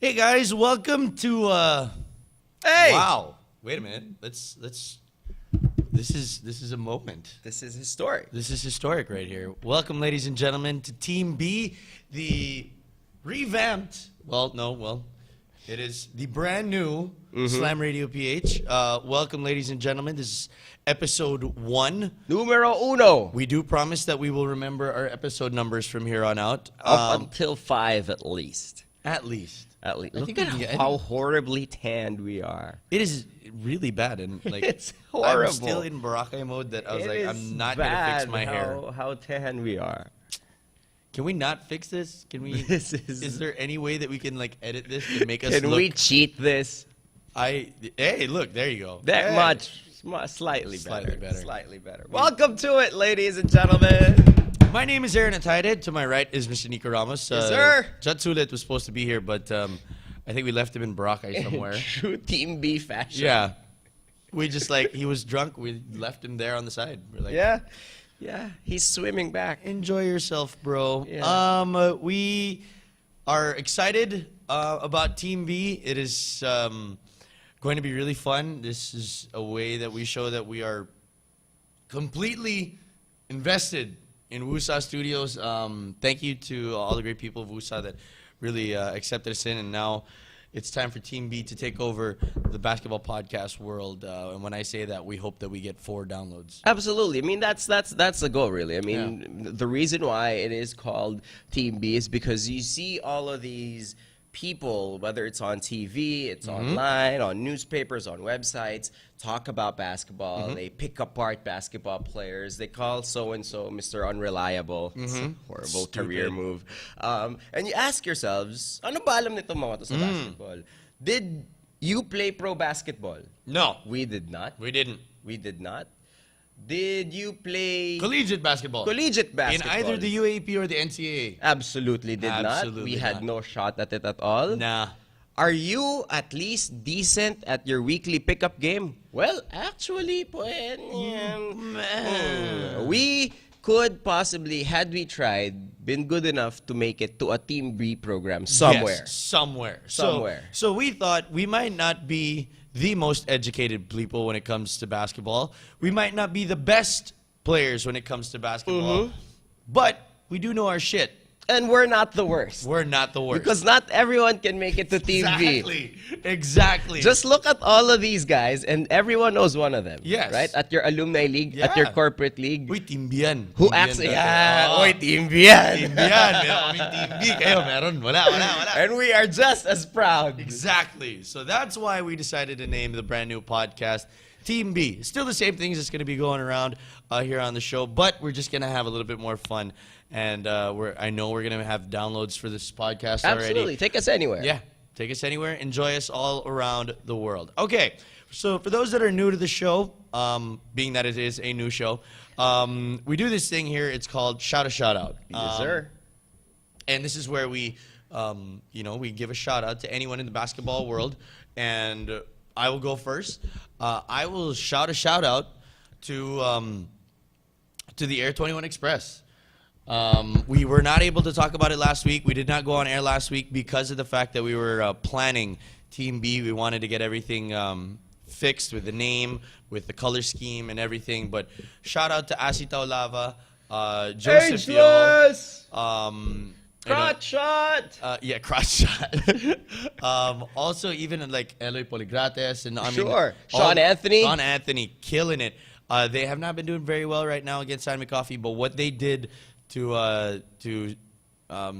Hey guys, welcome to Hey! Wow. Wait a minute. Let's This is a moment. This is historic. This is historic right here. Welcome, ladies and gentlemen, to Team B, the revamped, it is the brand new Slam Radio PH. Welcome, ladies and gentlemen. This is episode 1. Numero uno. We do promise that we will remember our episode numbers from here on out. Up until 5 at least. At least. Look at how horribly tanned we are. It is really bad, and like It's horrible. I'm still in Boracay mode that I was It like, is I'm not gonna fix my hair. How tan we are. Can we not fix this? Can we? This is there any way that we can like edit this to make us Can look? we cheat this? Hey, look, there you go. That Hey. much. Slightly Slightly better. better. Slightly better. Welcome to it, ladies and gentlemen. My name is Atayde. To my right is Mr. Nikko Ramos. Yes, sir. Jatsulit was supposed to be here, but I think we left him in Boracay somewhere. True Team B fashion. Yeah. We just like, he was drunk. We left him there on the side. We're like, Yeah. He's swimming back. enjoy yourself, bro. Yeah. We are excited about Team B. It is going to be really fun. This is a way that we show that we are completely invested in Wusa Studios. Thank you to all the great people of Wusa that really accepted us in, and now it's time for Team B to take over the basketball podcast world. And when I say that, we hope that we get 4 downloads. Absolutely. I mean, that's the goal, really. I mean, the reason why it is called Team B is because you see all of these people, whether it's on TV, it's online, on newspapers, on websites, talk about basketball. They pick apart basketball players. They call so-and-so Mr. Unreliable. It's a horrible career move. And you ask yourselves, ano ba alam nitong mga to sa basketball? Did you play pro basketball? No, We did not. we didn't. We did not. Did you play Collegiate basketball. collegiate basketball? In either the UAP or the NCAA. Absolutely did not. Absolutely We had not. no shot at it at all. Nah. Are you at least decent at your weekly pickup game? Well, actually, we could possibly, had we tried, been good enough to make it to a Team B program somewhere. Yes, somewhere. Somewhere. So we thought we might not be the most educated people when it comes to basketball. We might not be the best players when it comes to basketball. But we do know our shit. And we're not the worst. We're not the worst. Because not everyone can make it to Team B. Exactly. Just look at all of these guys, and everyone knows one of them. Yes. Right? At your alumni league, at your Yeah. corporate league. Uy, Team B yan. Who Team B yan actually, dati. Oo. oy, Team B yan. Team B yan. Meron kaming Team B. Kayo, meron. Wala. And we are just as proud. Exactly. So that's why we decided to name the brand new podcast Team B. Still the same things that's going to be going around here on the show, but we're just going to have a little bit more fun. And I know we're going to have downloads for this podcast Absolutely. already. Take us anywhere. Yeah. Take us anywhere. Enjoy us all around the world. Okay. So for those that are new to the show, being that it is a new show, we do this thing here. It's called Shout a Shout Out. Yes, sir. And this is where we, we give a shout out to anyone in the basketball world. And I will go first. I will shout a shout out to the Air 21 Express. We were not able to talk about it last week. We did not go on air last week because of the fact that we were planning Team B. We wanted to get everything fixed with the name, with the color scheme and everything. But shout out to Asitaw Lava, Joseph Yo, Ageless! Crotch shot! crotch shot. Also, even like Eloy Poligrates and Sure. Sean Anthony. Sean Anthony killing it. They have not been doing very well right now against San Miguel Coffee, but what they did to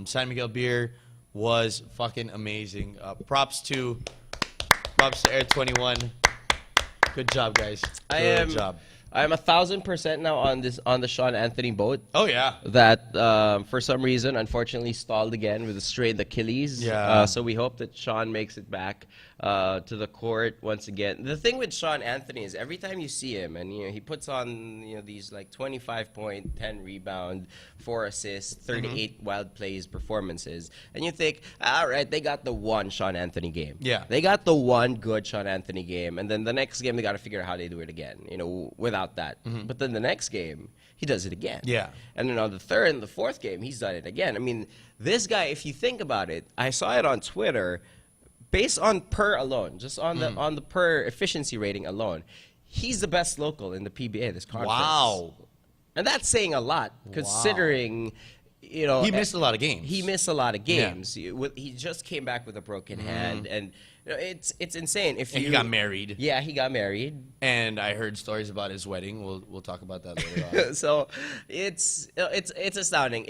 San Miguel Beer was fucking amazing. Props to Air 21. Good job, guys. Good job. I am 1,000% now on the Sean Anthony boat. Oh yeah. That for some reason, unfortunately, stalled again with a strained Achilles. Yeah. So we hope that Sean makes it back to the court once again. The thing with Sean Anthony is every time you see him, and he puts on these like 25 point, 10 rebound, 4 assists, 38 wild plays performances, and you think, all right, they got the one Sean Anthony game. Yeah. They got the one good Sean Anthony game, and then the next game they got to figure out how they do it again. Without that. But then the next game, he does it again. Yeah. And then on the third and the fourth game, he's done it again. I mean, this guy, if you think about it, I saw it on Twitter. based on per alone, just on the per efficiency rating alone, he's the best local in the PBA this conference. Wow. And that's saying a lot, considering, you know, He missed a lot of games. He missed a lot of games. He just came back with a broken hand, and you know, it's insane. If And he got married. Yeah, he got married. And I heard stories about his wedding. We'll talk about that later on. So it's astounding.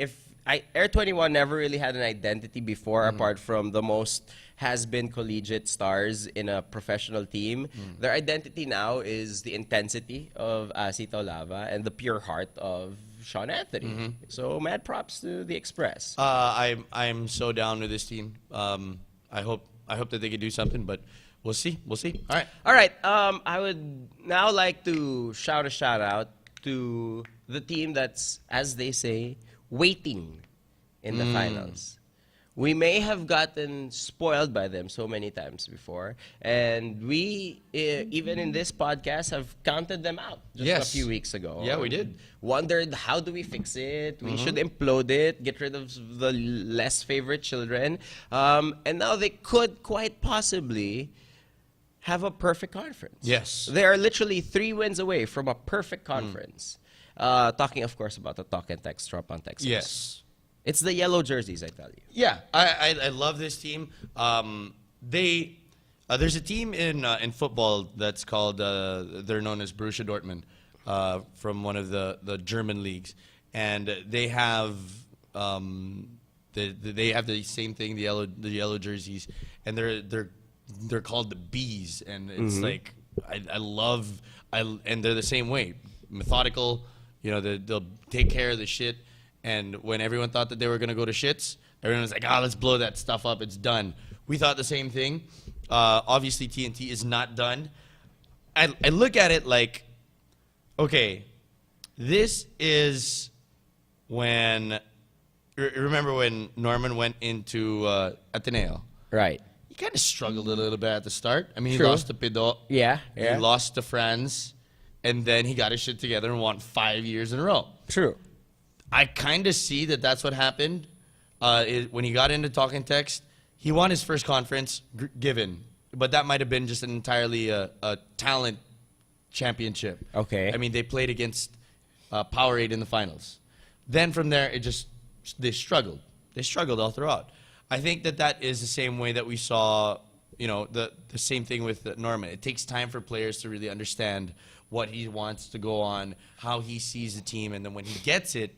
Air 21 never really had an identity before, apart from the most has-been collegiate stars in a professional team. Their identity now is the intensity of Asito Lava and the pure heart of Sean Anthony. So mad props to the Express. I'm so down with this team. I hope that they could do something, but we'll see. All right. I would now like to shout out to the team that's, as they say, waiting in the finals. We may have gotten spoiled by them so many times before, and we, even in this podcast, have counted them out just a few weeks ago. Yeah, we did. Wondered, how do we fix it? We should implode it, get rid of the less favorite children. And now they could quite possibly have a perfect conference. Yes. They are literally 3 wins away from a perfect conference. Talking, of course, about the talk and text drop on Texas. Yes. It's the yellow jerseys, I tell you. Yeah, I love this team. There's a team in football that's called they're known as Borussia Dortmund from one of the German leagues, and they have they have the same thing, the yellow jerseys, and they're called the Bees, and it's like and they're the same way, methodical. You know, they'll take care of the shit. And when everyone thought that they were going to go to shits, everyone was like, let's blow that stuff up. It's done. We thought the same thing. Obviously, TNT is not done. I look at it like, okay, this is when, remember when Norman went into Ateneo? Right. He kind of struggled a little bit at the start. I mean, True. he lost to Pido. Yeah. He lost to France. And then he got his shit together and won 5 years in a row. True. I kind of see that that's what happened when he got into Talking Text. He won his first conference given, but that might have been just an entirely a talent championship. Okay. I mean, they played against Powerade in the finals. Then from there, they struggled. They struggled all throughout. I think that is the same way that we saw, you know, the same thing with Norman. It takes time for players to really understand what he wants to go on, how he sees the team, and then when he gets it,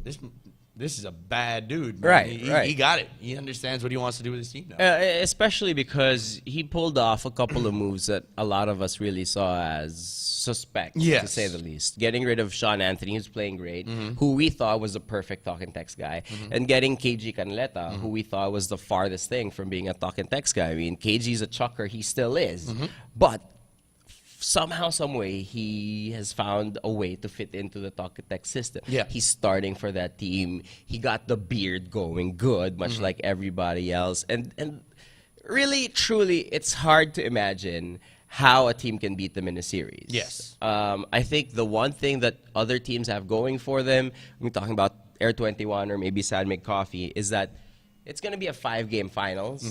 this is a bad dude, man. Right. He got it. He understands what he wants to do with his team now. Especially because he pulled off a couple of moves that a lot of us really saw as suspect, to say the least. Getting rid of Sean Anthony, who's playing great, who we thought was the perfect talk and text guy, and getting KG Canleta, who we thought was the farthest thing from being a talk and text guy. I mean, KG's a chucker, he still is, but somehow, some way, he has found a way to fit into the talk and text system. Yeah. He's starting for that team. He got the beard going good, much like everybody else. And really, truly, it's hard to imagine how a team can beat them in a series. Yes. I think the one thing that other teams have going for them, we're talking about Air 21 or maybe San Mig Coffee, is that it's going to be a 5-game finals.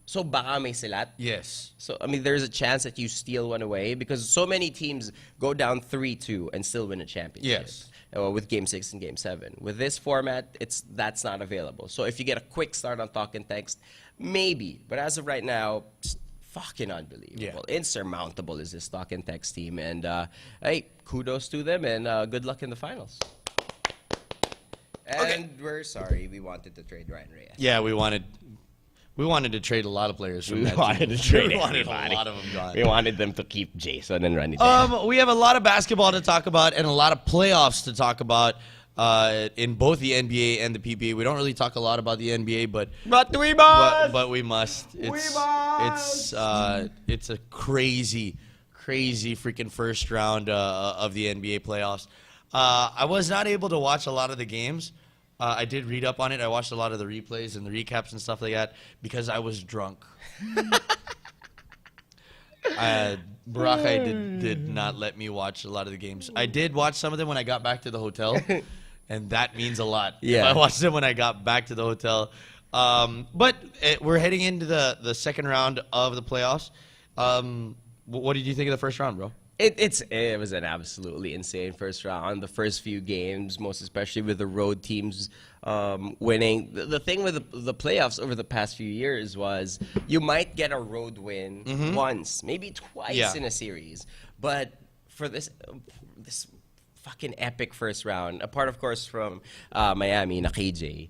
So baka may silat. Yes. So, I mean, there's a chance that you steal one away because so many teams go down 3-2 and still win a championship. Yes. With Game 6 and Game 7. With this format, that's not available. So if you get a quick start on talk and text, maybe. But as of right now, just fucking unbelievable. Yeah. Insurmountable is this talk and text team. And, hey, kudos to them and good luck in the finals. And we're sorry, we wanted to trade Ryan Reyes. Yeah, we wanted to trade a lot of players from that wanted team. to trade We wanted everybody. a lot of them gone. We wanted them to keep Jason and run it. We have a lot of basketball to talk about and a lot of playoffs to talk about in both the NBA and the PBA. We don't really talk a lot about the NBA, but we must. but we must. It's a crazy freaking first round of the NBA playoffs. I was not able to watch a lot of the games. I did read up on it. I watched a lot of the replays and the recaps and stuff like that because I was drunk. Boracay did not let me watch a lot of the games. I did watch some of them when I got back to the hotel, and that means a lot. Yeah. If I watched them when I got back to the hotel, But we're heading into the second round of the playoffs. What did you think of the first round, bro? It was an absolutely insane first round. The first few games, most especially with the road teams winning. The thing with the playoffs over the past few years was you might get a road win once, maybe twice in a series. But for this fucking epic first round, apart of course from Miami, Atayde,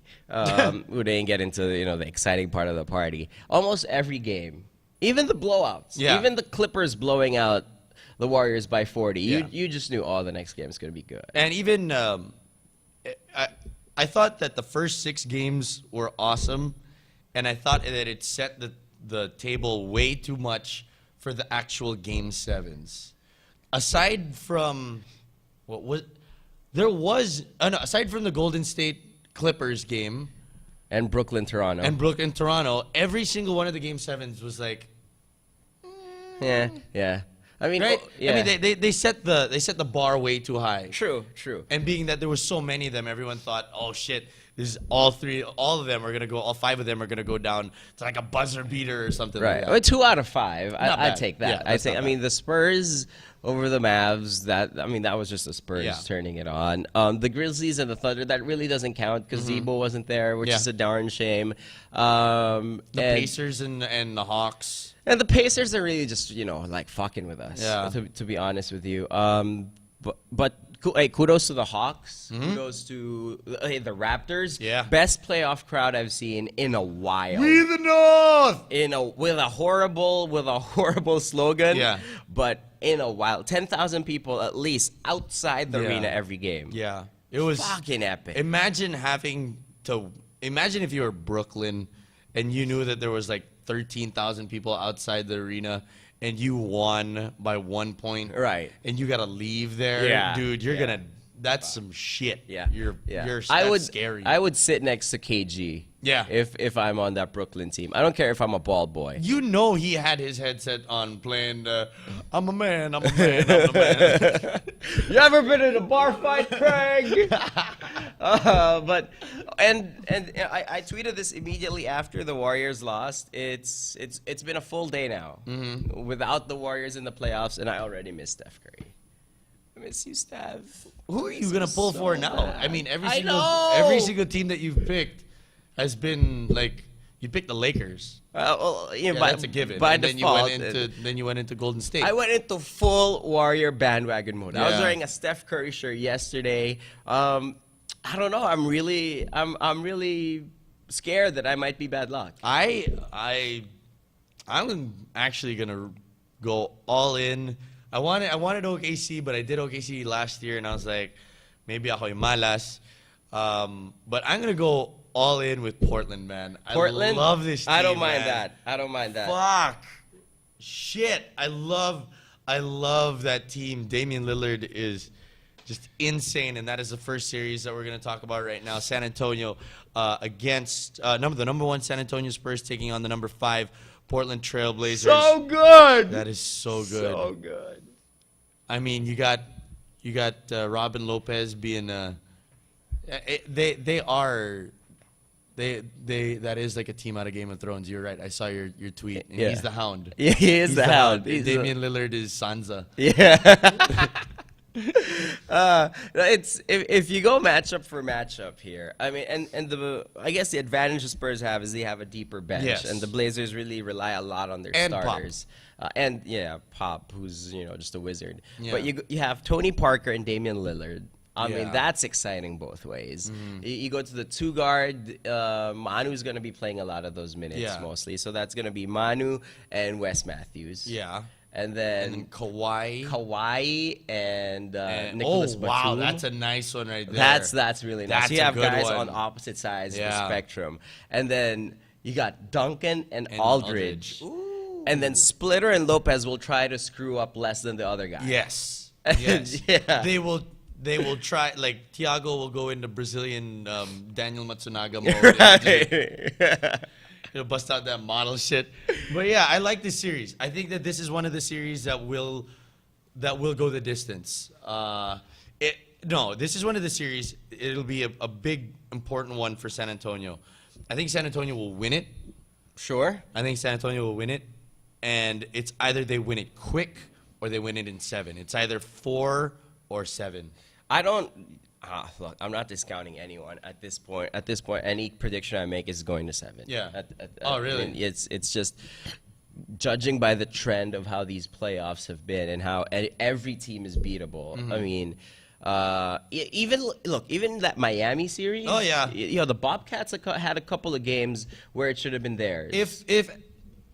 who didn't get into the exciting part of the party. Almost every game, even the blowouts, even the Clippers blowing out the Warriors by 40. You just knew, the next game is going to be good. And even I thought that the first 6 games were awesome, and I thought that it set the table way too much for the actual game 7s. Aside from aside from the Golden State Clippers game and Brooklyn, Toronto, every single one of the game 7s was like, yeah. I mean, right? Yeah. I mean, they set the bar way too high. True. And being that there was so many of them, everyone thought, oh shit, this is all 5 of them are gonna go down to like a buzzer beater or something like that. Well, 2 out of 5. I'd bad. take that. Yeah, I mean, the Spurs over the Mavs, that was just the Spurs turning it on. The Grizzlies and the Thunder, that really doesn't count because Zebo wasn't there, which is a darn shame. The Pacers and the Hawks. And the Pacers are really just, like fucking with us, to be honest with you. But hey, kudos to the Hawks. Kudos to the Raptors. Yeah. Best playoff crowd I've seen in a while. We the North! With a horrible slogan. Yeah. But in a while. 10,000 people at least outside the arena every game. Yeah. It was fucking epic. Imagine if you were Brooklyn and you knew that there was like 13,000 people outside the arena and you won by 1 point. Right. And you got to leave there. Yeah. Dude, you're going to that's some shit. Yeah. That's scary. I would sit next to KG. Yeah. If I'm on that Brooklyn team. I don't care if I'm a bald boy. You know he had his headset on playing I'm a man, I'm a man, I'm a man. You ever been in a bar fight, Craig? But I tweeted this immediately after the Warriors lost. It's been a full day now without the Warriors in the playoffs, and I already miss Steph Curry. I miss you, Steph. Who are you gonna pull for now? bad. I mean, every know. single team that you've picked has been like you picked the Lakers. That's a given. By and default, then you went into Golden State. I went into full Warrior bandwagon mode. I was Yeah. wearing a Steph Curry shirt yesterday. I don't know. I'm really scared that I might be bad luck. I'm actually gonna go all in. I wanted OKC, but I did OKC last year, and I was like, maybe ako'y malas. But I'm gonna go all in with Portland, man. Portland? I love this team. I don't mind man. that. I don't mind that. Fuck. Shit. I love that team. Damian Lillard is just insane, and that is the first series that we're going to talk about right now. San Antonio against the number 1 San Antonio Spurs taking on the number 5 Portland Trailblazers. So good. That is so good. So good. I mean, you got Robin Lopez being that is like a team out of Game of Thrones. You're right. I saw your tweet. And Yeah. He's the Hound. Yeah, he is the Hound. And Damian Lillard is Sansa. Yeah. It's if you go matchup for matchup here. I mean, and I guess the advantage the Spurs have is they have a deeper bench, Yes. and the Blazers really rely a lot on their And Pop. starters. And Pop, who's just a wizard. Yeah. But you have Tony Parker and Damian Lillard. I mean, Yeah. that's exciting both ways. You go to the 2 guard. Manu's going to be playing a lot of those minutes mostly. So that's going to be Manu and Wes Matthews. Yeah. And then, And then Kawhi. and And, Nicholas oh, wow. Batum. That's a nice one right there. That's really nice. That's You a have good guys one. on opposite sides of the Yeah. spectrum. And then you got Duncan and And Aldridge. And then Splitter and Lopez will try to screw up less than the other guy. Yes. And- Yes. yeah. They will try, like, Thiago will go into Brazilian Daniel Matsunaga mode. Right. He'll bust out that model shit. But yeah, I like this series. I think that this is one of the series that will go the distance. This is one of the series. It'll be a big, important one for San Antonio. I think San Antonio will win it. Sure. I think San Antonio will win it, and it's either they win it quick or they win it in 7. It's either 4 or 7. I don't. Look, I'm not discounting anyone at this point. At this point, any prediction I make is going to 7. Yeah. Oh, really? I mean, it's just judging by the trend of how these playoffs have been and how every team is beatable. Mm-hmm. I mean, even that Miami series. Oh, yeah. The Bobcats had a couple of games where it should have been theirs. If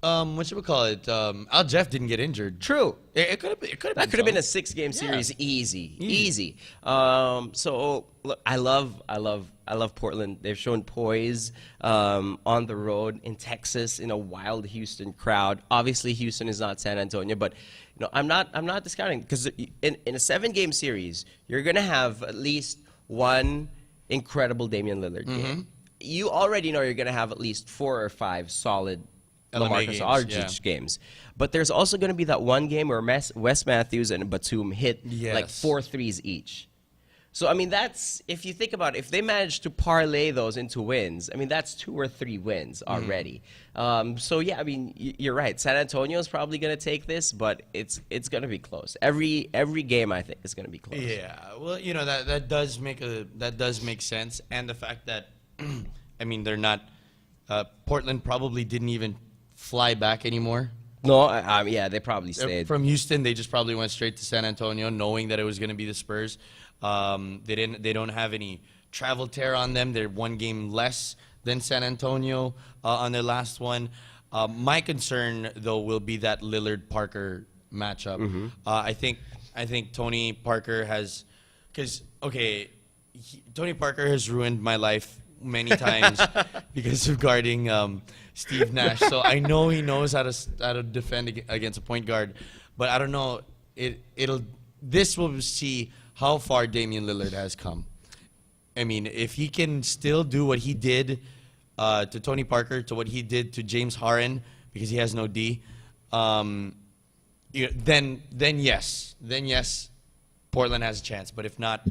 what should we call it? Al Jeff didn't get injured. True. It could have. That could have been a 6-game series, easy. So look, I love Portland. They've shown poise on the road in Texas in a wild Houston crowd. Obviously, Houston is not San Antonio, but I'm not discounting, because in a 7-game series, you're gonna have at least one incredible Damian Lillard game. You already know you're gonna have at least 4 or 5 solid LaMarcus Aldridge games. But there's also going to be that one game where Wes Matthews and Batum hit like 4 threes each. So, I mean, that's, if you think about it, if they manage to parlay those into wins, I mean, that's 2 or 3 wins already. So, yeah, I mean, you're right. San Antonio is probably going to take this, but it's going to be close. Every game, I think, is going to be close. Yeah, well, that does make sense, and the fact that, I mean, they're not. Portland probably didn't even fly back anymore. No, yeah, they probably stayed. From Houston, they just probably went straight to San Antonio, knowing that it was going to be the Spurs. They don't have any travel tear on them. They're 1 game less than San Antonio on their last one. My concern, though, will be that Lillard-Parker matchup. I think Tony Parker has, Tony Parker has ruined my life many times because of guarding Steve Nash. So I know he knows how to defend against a point guard, but I don't know. This will see how far Damian Lillard has come. I mean, if he can still do what he did to Tony Parker, to what he did to James Harden, because he has no D, then yes, Portland has a chance. But if not,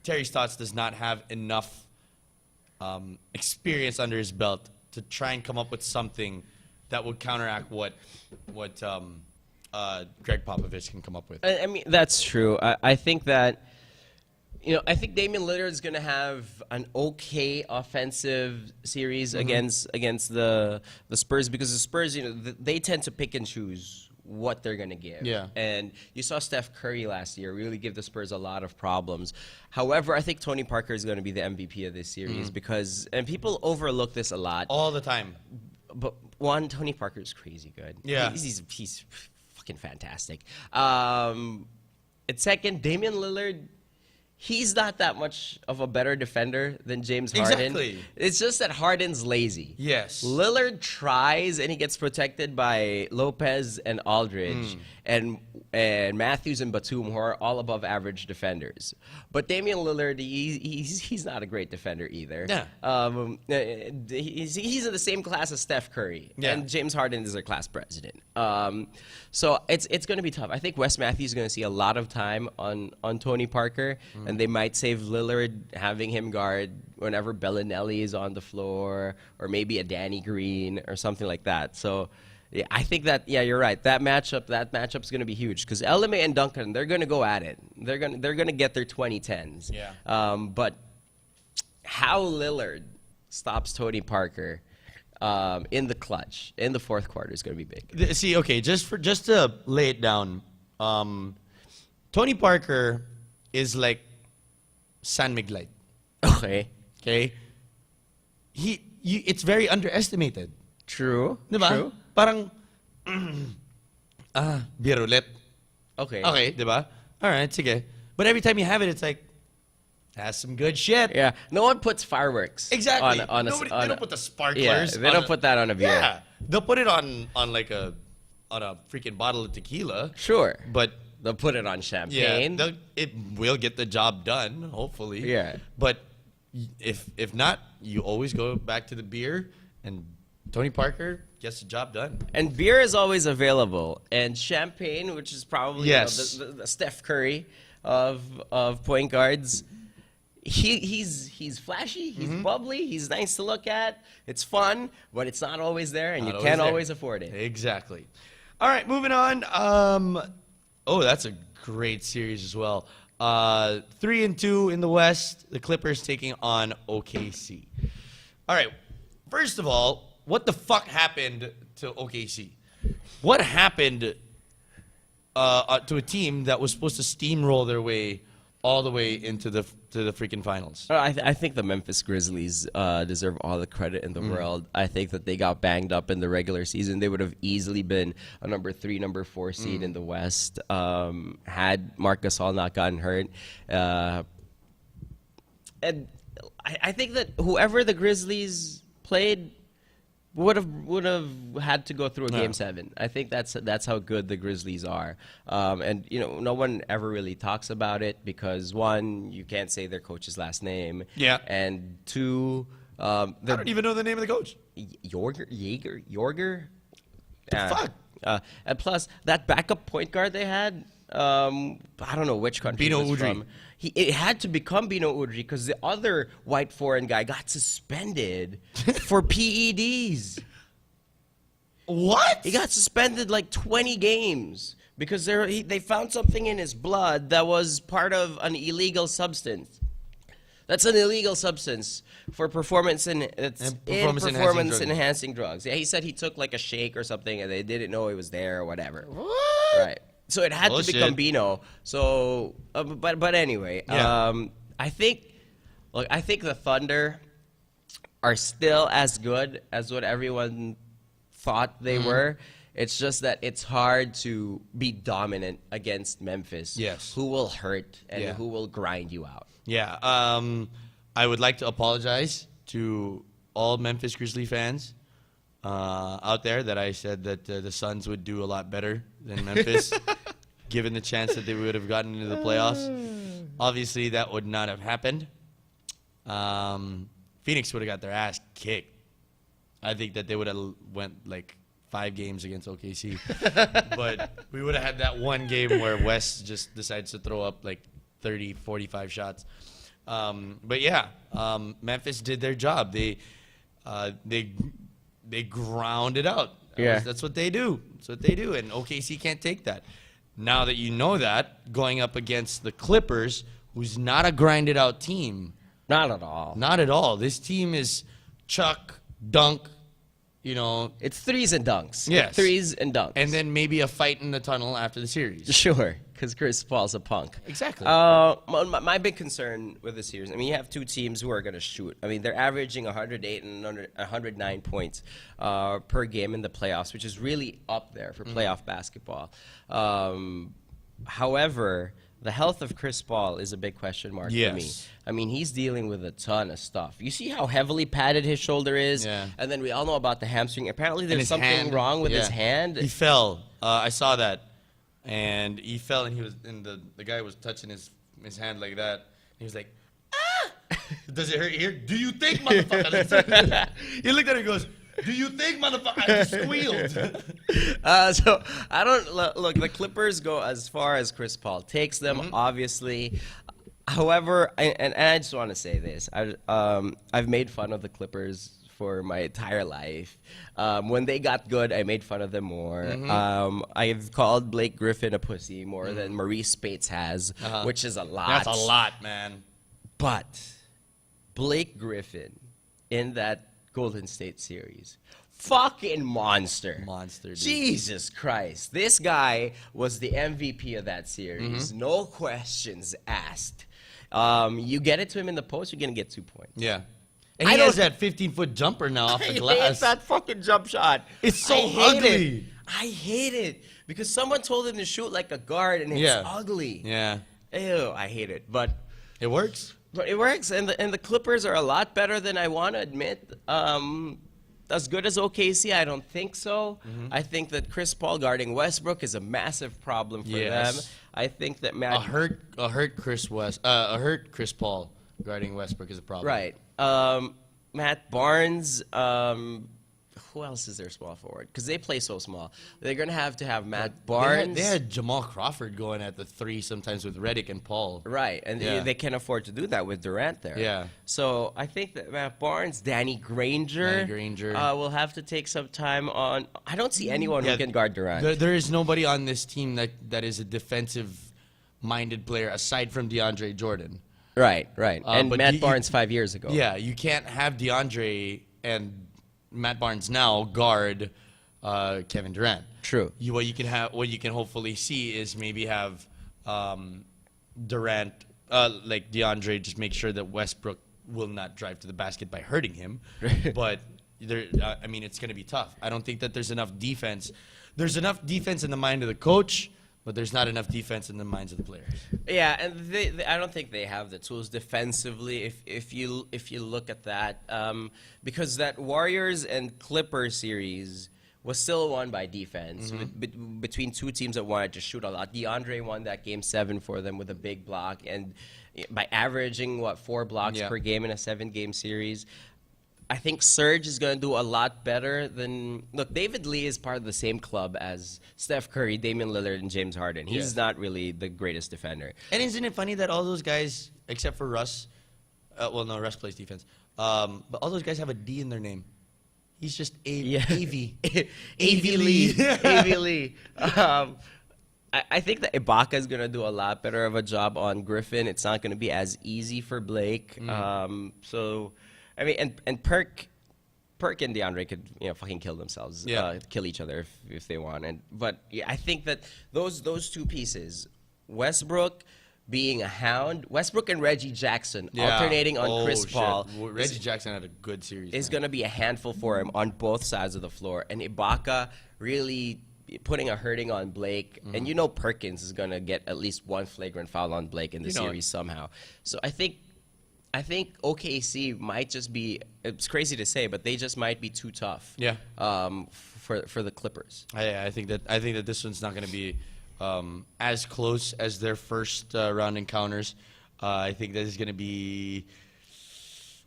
Terry Stotts does not have enough experience under his belt to try and come up with something that would counteract what Greg Popovich can come up with. I mean, that's true. I think that, I think Damian Lillard is going to have an okay offensive series against the Spurs, because the Spurs, they tend to pick and choose what they're going to give. Yeah. And you saw Steph Curry last year really give the Spurs a lot of problems. However, I think Tony Parker is going to be the MVP of this series because, and people overlook this a lot. All the time. But one, Tony Parker is crazy good. Yeah. He's fucking fantastic. And second, Damian Lillard, he's not that much of a better defender than James Harden. Exactly. It's just that Harden's lazy. Yes. Lillard tries and he gets protected by Lopez and Aldridge and Matthews and Batum, who are all above average defenders. But Damian Lillard, he's not a great defender either. Yeah. He's in the same class as Steph Curry. Yeah. And James Harden is their class president. So it's going to be tough. I think Wes Matthews is going to see a lot of time on Tony Parker, and they might save Lillard, having him guard whenever Bellinelli is on the floor, or maybe a Danny Green or something like that. So yeah, I think that, yeah, you're right. That matchup's going to be huge because LMA and Duncan, they're going to go at it. They're going to get their 2010s. Yeah. But how Lillard stops Tony Parker in the clutch in the fourth quarter is going to be big. See, okay, just to lay it down, Tony Parker is like San Miglite. Okay. Okay. It's very underestimated. True. Diba? True. Parang birulet. Okay. Okay, diba? All right, sige. But every time you have it, it's like, that's some good shit. Yeah. No one puts fireworks. Exactly. They don't put the sparklers. Yeah, they don't put that on a beer. Yeah. They'll put it on like a freaking bottle of tequila. Sure. But they'll put it on champagne. yeah, it will get the job done, hopefully. Yeah. But if not, you always go back to the beer, and Tony Parker gets the job done. And beer is always available. And champagne, which is probably Yes. the Steph Curry of point guards, he's flashy, he's bubbly, he's nice to look at. It's fun, but it's not always there, and you can't always afford it. Exactly. All right, moving on. Oh, that's a great series as well. 3-2 in the West. The Clippers taking on OKC. All right. First of all, what the fuck happened to OKC? What happened to a team that was supposed to steamroll their way all the way into the freaking finals? I think the Memphis Grizzlies deserve all the credit in the world. I think that they got banged up in the regular season. They would have easily been a number 3, number 4 seed in the West had Marc Gasol not gotten hurt. And I think that whoever the Grizzlies played would have had to go through a Game 7. I think that's how good the Grizzlies are. And no one ever really talks about it because 1, you can't say their coach's last name. Yeah. And 2, I don't even know the name of the coach. Yorger. Fuck. And plus that backup point guard they had. I don't know which country Bino he was Udrih. from. It had to become Bino Udrih because the other white foreign guy got suspended for PEDs. What? He got suspended like 20 games because they found something in his blood that was part of an illegal substance. That's an illegal substance for performance enhancing drugs. Yeah, he said he took like a shake or something and they didn't know it was there or whatever. What? Right. So it had to become Bino. So, but anyway, I think the Thunder are still as good as what everyone thought they were. It's just that it's hard to be dominant against Memphis. Yes. Who will hurt and who will grind you out. Yeah. I would like to apologize to all Memphis Grizzly fans out there that I said that the Suns would do a lot better than Memphis, given the chance that they would have gotten into the playoffs. Obviously, that would not have happened. Phoenix would have got their ass kicked. I think that they would have went like 5 games against OKC. But we would have had that one game where West just decides to throw up like 30, 45 shots. But yeah, Memphis did their job. They ground it out. Yeah. That's what they do. That's what they do. And OKC can't take that. Now that you know that, going up against the Clippers, who's not a grinded out team. Not at all. Not at all. This team is chuck, dunk, It's threes and dunks. Yes. Threes and dunks. and then maybe a fight in the tunnel after the series. Sure, because Chris Paul's a punk. Exactly. My big concern with the series, you have 2 teams who are going to shoot. They're averaging 108 and 109 points per game in the playoffs, which is really up there for playoff basketball. However, the health of Chris Paul is a big question mark for me. He's dealing with a ton of stuff. You see how heavily padded his shoulder is? Yeah. And then we all know about the hamstring. Apparently there's his something hand. wrong with his hand. He fell. I saw that. And he fell, and the guy was touching his hand like that. He was like, ah! Does it hurt here? Do you think, motherfucker? He looked at him and goes, do you think, motherfucker? I just squealed. So I don't look. The Clippers go as far as Chris Paul takes them, obviously. However, and I just want to say this: I've made fun of the Clippers for my entire life. When they got good, I made fun of them more. I've called Blake Griffin a pussy more than Maurice Spates has, which is a lot. That's a lot, man. But Blake Griffin in that Golden State series, fucking monster. Dude. Jesus Christ. This guy was the MVP of that series. No questions asked. You get it to him in the post, you're going to get 2 points. Yeah. And he has that 15-foot jumper now off the I hate glass. that fucking jump shot. It's so I hate ugly. it. I hate it because someone told him to shoot like a guard and it's ugly. Yeah. Ew, I hate it. But It works. it works, and the Clippers are a lot better than I want to admit. As good as OKC, I don't think so. I think that Chris Paul guarding Westbrook is a massive problem for them. I think that A hurt Chris Paul guarding Westbrook is a problem. Right. Matt Barnes, who else is their small forward? Because they play so small. They're going to have Matt Barnes. They had Jamal Crawford going at the 3 sometimes with Redick and Paul. Right, and they can afford to do that with Durant there. Yeah. So I think that Matt Barnes, Danny Granger will have to take some time on. I don't see anyone who can guard Durant. There is nobody on this team that is a defensive-minded player aside from DeAndre Jordan. Right. And Matt Barnes 5 years ago. Yeah, you can't have DeAndre and Matt Barnes now guard Kevin Durant. True. What you can hopefully see is maybe have Durant, like DeAndre, just make sure that Westbrook will not drive to the basket by hurting him. But it's going to be tough. I don't think that there's enough defense. There's enough defense in the mind of the coach, but there's not enough defense in the minds of the players. Yeah, and I don't think they have the tools defensively. If you look at that, because that Warriors and Clippers series was still won by defense between two teams that wanted to shoot a lot. DeAndre won that game 7 for them with a big block, and by averaging 4 blocks per game in a 7-game series. I think Serge is going to do a lot better than... Look, David Lee is part of the same club as Steph Curry, Damian Lillard, and James Harden. He's not really the greatest defender. And isn't it funny that all those guys, except for Russ... Russ plays defense. But all those guys have a D in their name. He's just A.V. A.V. Lee. A.V. Lee. I think that Ibaka is going to do a lot better of a job on Griffin. It's not going to be as easy for Blake. And Perk and DeAndre could fucking kill themselves, kill each other if they want. But I think that those two pieces, Westbrook being a hound, Westbrook and Reggie Jackson alternating on Chris Paul. Reggie Jackson had a good series. Is going to be a handful for him on both sides of the floor, and Ibaka really putting a hurting on Blake. And Perkins is going to get at least one flagrant foul on Blake in the series somehow. So I think OKC might just be, it's crazy to say, but they just might be too tough. Yeah. For the Clippers. I think that this one's not going to be as close as their first round encounters. I think that is going to be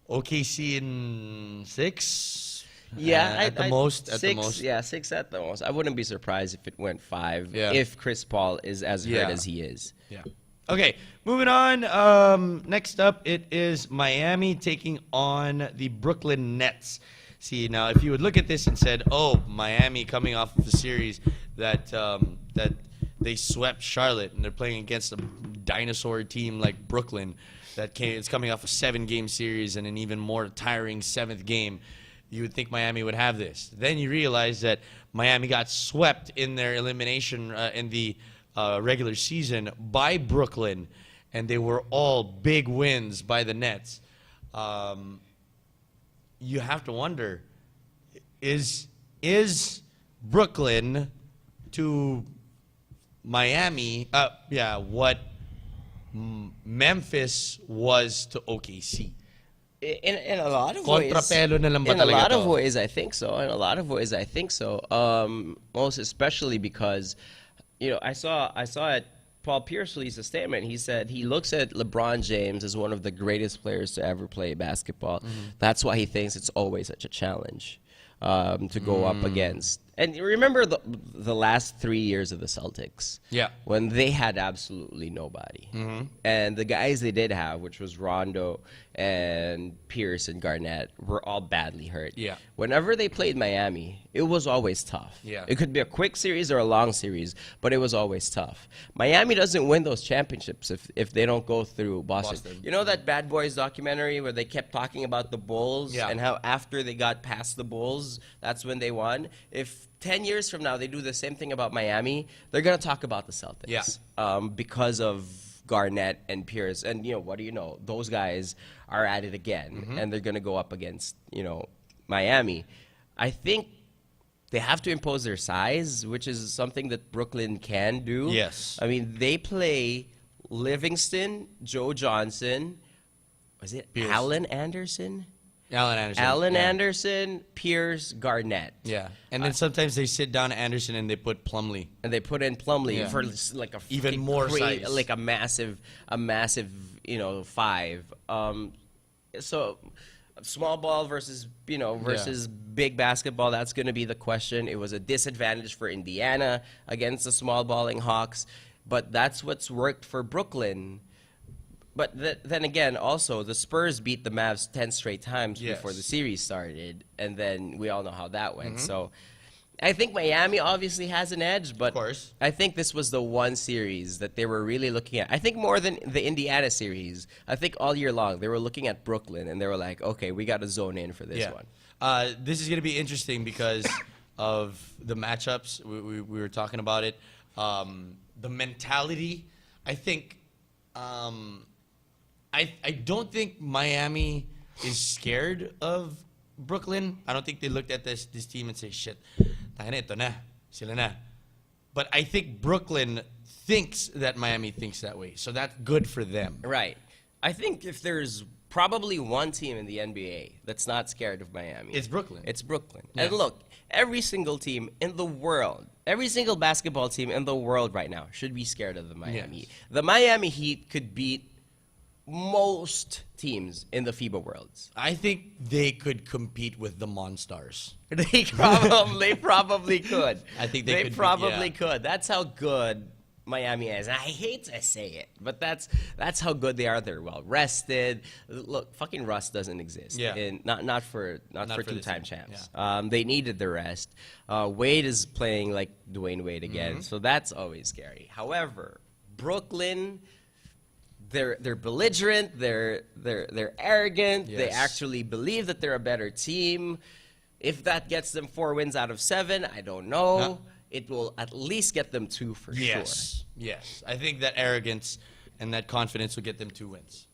OKC in 6. Yeah, at the most. Yeah, 6 at the most. I wouldn't be surprised if it went 5 if Chris Paul is as hurt as he is. Yeah. Okay, moving on. Next up, it is Miami taking on the Brooklyn Nets. See, now, if you would look at this and said, "Oh, Miami coming off of the series that they swept Charlotte and they're playing against a dinosaur team like Brooklyn it's coming off a 7-game series and an even more tiring 7th game," you would think Miami would have this. Then you realize that Miami got swept in their elimination in the regular season by Brooklyn, and they were all big wins by the Nets. You have to wonder, is Brooklyn to Miami what Memphis was to OKC? In a lot of Kontrapelo na lang ba in a talaga lot to? of ways, I think so. Most especially because I saw it. Paul Pierce released a statement. He said he looks at LeBron James as one of the greatest players to ever play basketball. That's why he thinks it's always such a challenge to go up against. And you remember the last 3 years of the Celtics? Yeah. When they had absolutely nobody. And the guys they did have, which was Rondo and Pierce and Garnett, were all badly hurt. Yeah. Whenever they played Miami, it was always tough. Yeah. It could be a quick series or a long series, but it was always tough. Miami doesn't win those championships if they don't go through Boston. You know that Bad Boys documentary where they kept talking about the Bulls and how after they got past the Bulls, that's when they won? If 10 years from now they do the same thing about Miami, they're going to talk about the Celtics because of Garnett and Pierce. And, what do you know? Those guys are at it again, and they're going to go up against, Miami. I think they have to impose their size, which is something that Brooklyn can do. Yes. I mean, they play Livingston, Joe Johnson, was it Pierce. Allen Anderson? Allen Anderson, Pierce, Garnett. Yeah. And then sometimes they sit down Anderson and they put Plumlee. And they put in Plumlee for like a Even more size. like a massive 5. So small ball versus versus big basketball. That's going to be the question. It was a disadvantage for Indiana against the small balling Hawks, but that's what's worked for Brooklyn. But then again, also the Spurs beat the Mavs 10 straight times before the series started, and then we all know how that went. So I think Miami obviously has an edge, but Of course. I think this was the one series that they were really looking at. I think more than the Indiana series. I think all year long they were looking at Brooklyn, and they were like, okay, we got to zone in for this one. This is going to be interesting because of the matchups. We were talking about it. The mentality, I think. I don't think Miami is scared of Brooklyn. I don't think they looked at this team and say, shit, tayo na, ito na, sila na. But I think Brooklyn thinks that Miami thinks that way. So that's good for them. Right. I think if there's probably one team in the NBA that's not scared of Miami, It's Brooklyn. It's Brooklyn. Yeah. And look, every single team in the world, every single basketball team in the world right now should be scared of the Miami Heat. The Miami Heat could beat most teams in the FIBA worlds. I think they could compete with the Monstars. They probably could. I think they could be, probably yeah. could. That's how good Miami is. And I hate to say it, but that's how good they are. They're well rested. Look, fucking rust doesn't exist. Yeah. Not for for two-time this team. champs. They needed the rest. Wade is playing like Dwayne Wade again, so that's always scary. However, Brooklyn, they're belligerent. They're arrogant. They Yes. actually believe that they're a better team. If that gets them 4 wins out of 7, I don't know. No. It will at least get them 2 for sure. Yes. I think that arrogance and that confidence will get them 2 wins.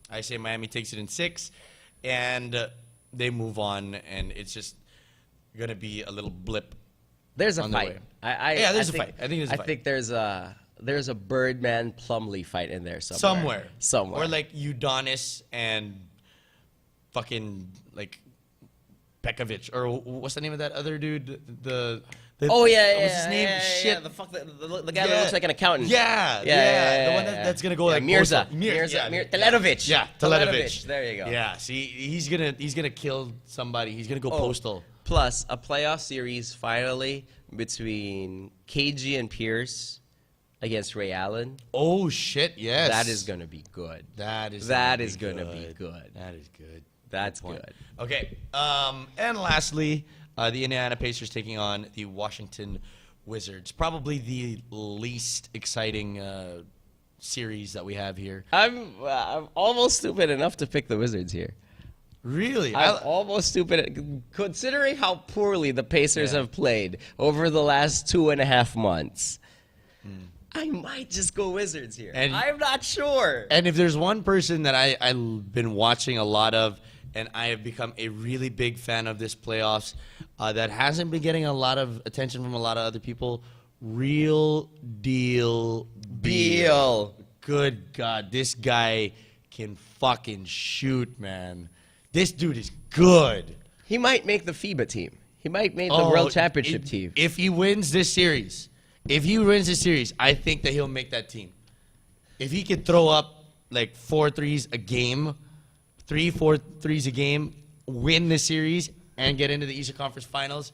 I say Miami takes it in 6, and they move on, and it's just going to be a little blip. There's a On the fight. way. I There's a think- fight. I think there's a fight. I think there's a Birdman Plumlee fight in there somewhere. Somewhere. Or like Udonis and fucking like Pekovic. Or what's the name of that other dude? The Oh yeah, what's his name? yeah, Shit. yeah, the fuck, the guy that looks like an accountant. Yeah. The one that's gonna go like Mirza, postal. Teletovic. Yeah, Teletovic. There you go. Yeah. See, he's gonna kill somebody. He's gonna go postal. Plus a playoff series finally between KG and Pierce against Ray Allen. Oh shit! Yes. That is gonna be good. That is gonna gonna be good. good. That is good. That's point. good. Okay. And lastly, the Indiana Pacers taking on the Washington Wizards. Probably the least exciting series that we have here. I'm almost stupid enough to pick the Wizards here. Really? I'm almost stupid, considering how poorly the Pacers have played over the last 2.5 months. I might just go Wizards here. And- I'm not sure. And if there's one person that I've been watching a lot of, and I have become a really big fan of this playoffs, that hasn't been getting a lot of attention from a lot of other people, Real Deal Beal. Good God, this guy can fucking shoot, man. This dude is good. He might make the FIBA team. He might make the World Championship team. If he wins this series, I think that he'll make that team. If he could throw up like 4 threes a game, 4 threes a game, win the series, and get into the Eastern Conference Finals,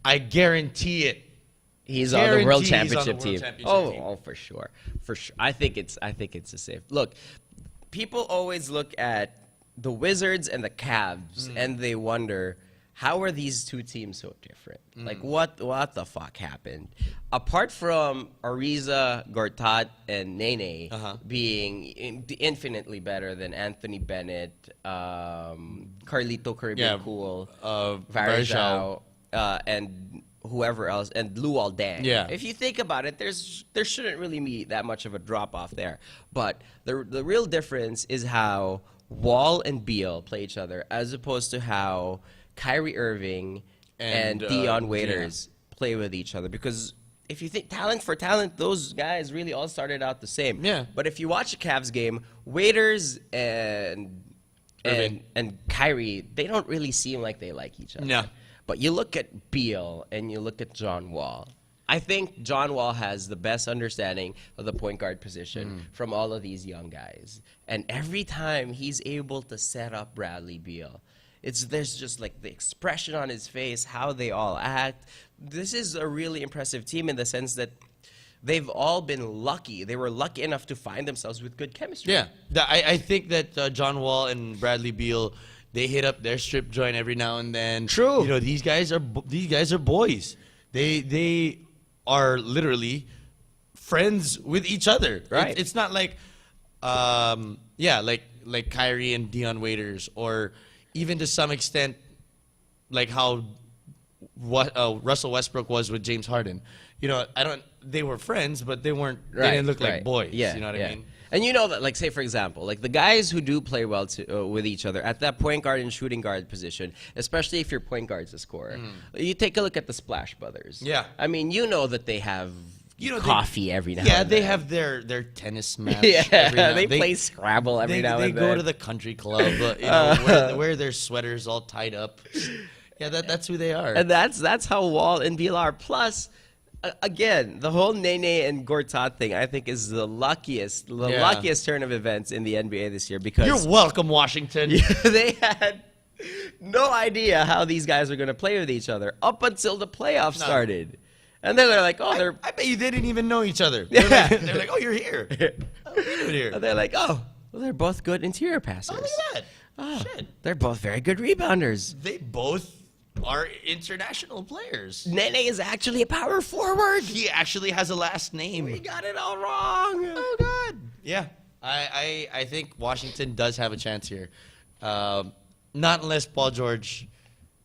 I guarantee it. He's on the World Guarantee he's on the Championship World team. Championship team. Oh, for sure. For sure. I think it's a safe. Look, people always look at the Wizards and the Cavs and they wonder, how are these two teams so different? Like what the fuck happened? Apart from Ariza, Gortat, and Nene being infinitely better than Anthony Bennett, Carlito Caribbean Cool, Varejao, and whoever else, and Luol Deng. Yeah. If you think about it, there shouldn't really be that much of a drop off there. But the real difference is how Wall and Beal play each other, as opposed to how Kyrie Irving and Dion Waiters play with each other. Because if you think talent for talent, those guys really all started out the same. Yeah. But if you watch a Cavs game, Waiters and Kyrie, they don't really seem like they like each other. No. But you look at Beal and you look at John Wall. I think John Wall has the best understanding of the point guard position from all of these young guys. And every time he's able to set up Bradley Beal, there's just like the expression on his face, how they all act. This is a really impressive team in the sense that they've all been lucky. They were lucky enough to find themselves with good chemistry. Yeah, I think that John Wall and Bradley Beal, they hit up their strip joint every now and then. True. You know, these guys are boys. They are literally friends with each other. Right. It's not like like Kyrie and Dion Waiters, or even to some extent like how Russell Westbrook was with James Harden. You know, they were friends, but they weren't. They didn't look like boys. Yeah, you know what I mean? And you know that, like, say for example, like the guys who do play well with each other at that point guard and shooting guard position, especially if your point guard's a scorer, you take a look at the Splash Brothers. Yeah. I mean, you know that they have coffee every now. Yeah, and they then. have their tennis match. Yeah, every now, they play Scrabble every now and then. They go to the country club, you know, wear their sweaters all tied up. Yeah, that's who they are. And that's how Wall and Beal are. Plus, again, the whole Nene and Gortat thing, I think, is the luckiest turn of events in the NBA this year, because You're welcome, Washington. they had no idea how these guys were going to play with each other up until the playoffs started. And then they're like, I bet you they didn't even know each other. Yeah. They're like, oh, you're here. Oh, what are you doing here? and they're like, oh, well, they're both good interior passers. Oh, look at that. Oh, Shit. they're both very good rebounders. They both are international players. Nene is actually a power forward. He actually has a last name. We got it all wrong. Oh, God. Yeah. I think Washington does have a chance here. Not unless Paul George